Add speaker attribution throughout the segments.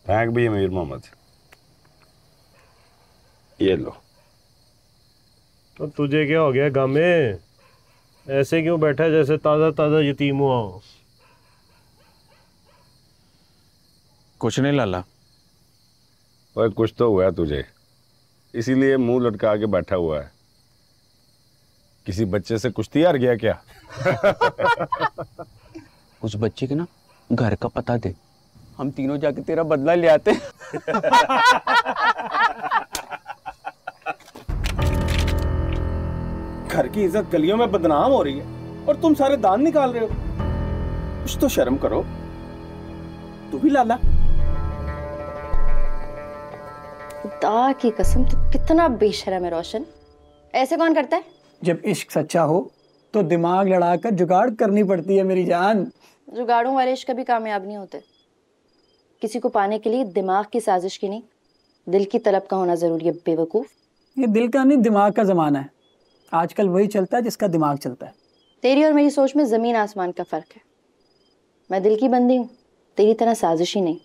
Speaker 1: फेंक भी मीर मोहम्मद, ये लो।
Speaker 2: तो तुझे क्या हो गया गामे? ऐसे क्यों बैठा है जैसे ताजा ताजा यतीम हुआ हो?
Speaker 3: कुछ नहीं लाला।
Speaker 1: ओए कुछ तो हुआ है तुझे, इसीलिए मुंह लटका के बैठा हुआ है। किसी बच्चे से कुश्ती हार गया क्या?
Speaker 3: उस बच्चे के ना घर का पता दे, हम तीनों जाके तेरा बदला ले आते।
Speaker 4: घर की इज्जत गलियों में बदनाम हो रही है और तुम सारे दान निकाल रहे हो। कुछ तो शर्म करो। तू भी लाला।
Speaker 5: खुदा की कसम, तू कितना बेशर्म है रोशन। ऐसे कौन करता है?
Speaker 6: जब इश्क सच्चा हो तो दिमाग लड़ाकर जुगाड़ करनी पड़ती है मेरी जान।
Speaker 5: जुगाड़ों वाले इश्क कभी कामयाब नहीं होते। किसी को पाने के लिए दिमाग की साजिश की नहीं, दिल की तलब का होना जरूरी है बेवकूफ।
Speaker 6: ये दिल का नहीं दिमाग का जमाना है। आजकल वही चलता है जिसका दिमाग चलता है।
Speaker 5: तेरी और मेरी सोच में जमीन आसमान का फर्क है। मैं दिल की बंदी हूँ, तेरी तरह साजिशी नहीं।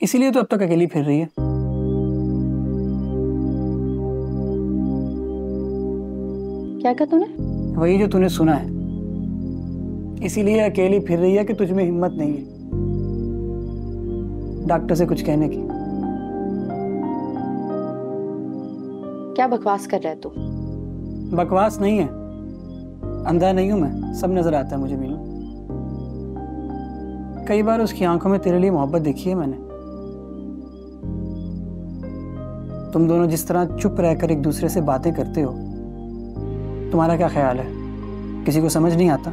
Speaker 6: इसीलिए तो अब तक अकेली फिर रही है।
Speaker 5: क्या कहा तूने?
Speaker 6: वही जो तूने सुना है। इसीलिए अकेली फिर रही है कि तुझ में हिम्मत नहीं है डॉक्टर से कुछ कहने की।
Speaker 5: क्या बकवास कर रहा है तू?
Speaker 6: बकवास नहीं है, अंधा नहीं हूं मैं, सब नजर आता है मुझे मीनू। कई बार उसकी आंखों में तेरे लिए मोहब्बत देखी है मैंने। तुम दोनों जिस तरह चुप रहकर एक दूसरे से बातें करते हो, तुम्हारा क्या ख्याल है? किसी को समझ नहीं आता?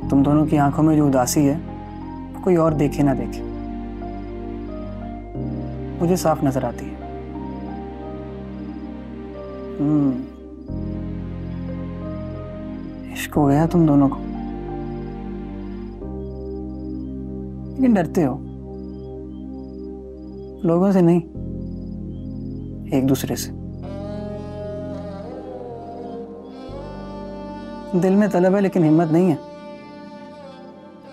Speaker 6: तुम दोनों की आंखों में जो उदासी है कोई और देखे ना देखे, मुझे साफ नजर आती है। इश्क हो गया तुम दोनों को, लेकिन डरते हो। लोगों से नहीं, एक दूसरे से। दिल में तलब है लेकिन हिम्मत नहीं है,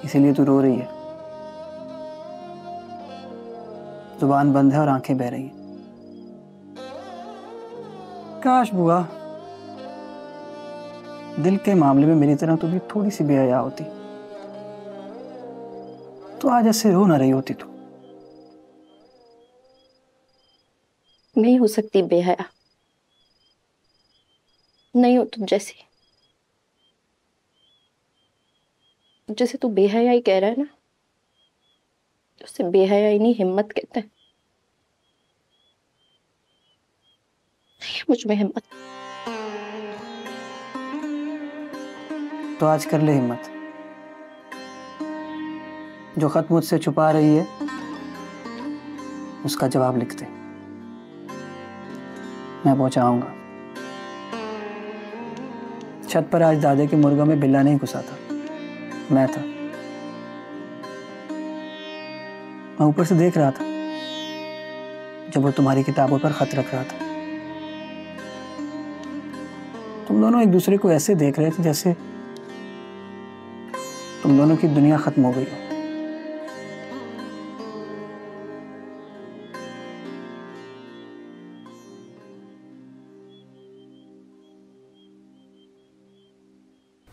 Speaker 6: इसीलिए तू रो रही है। जुबान बंद है और आंखें बह रही हैं। काश बुआ दिल के मामले में मेरी तरह तू भी थोड़ी सी बेहया होती, तो आज ऐसे रो ना रही होती तू।
Speaker 5: नहीं हो सकती बेहया, नहीं हो तुम जैसी। जैसे तू बेहयाई कह रहा है ना, उसे बेहयाई नहीं हिम्मत कहते हैं। नहीं है मुझ में हिम्मत।
Speaker 6: तो आज कर ले हिम्मत। जो खत मुझसे छुपा रही है उसका जवाब लिख दे, मैं पहुंचाऊंगा। छत पर आज दादे के मुर्गों में बिल्ला नहीं घुसा था, मैं था। मैं ऊपर से देख रहा था जब वो तुम्हारी किताबों पर खत रख रहा था। तुम दोनों एक दूसरे को ऐसे देख रहे थे जैसे तुम दोनों की दुनिया खत्म हो गई हो।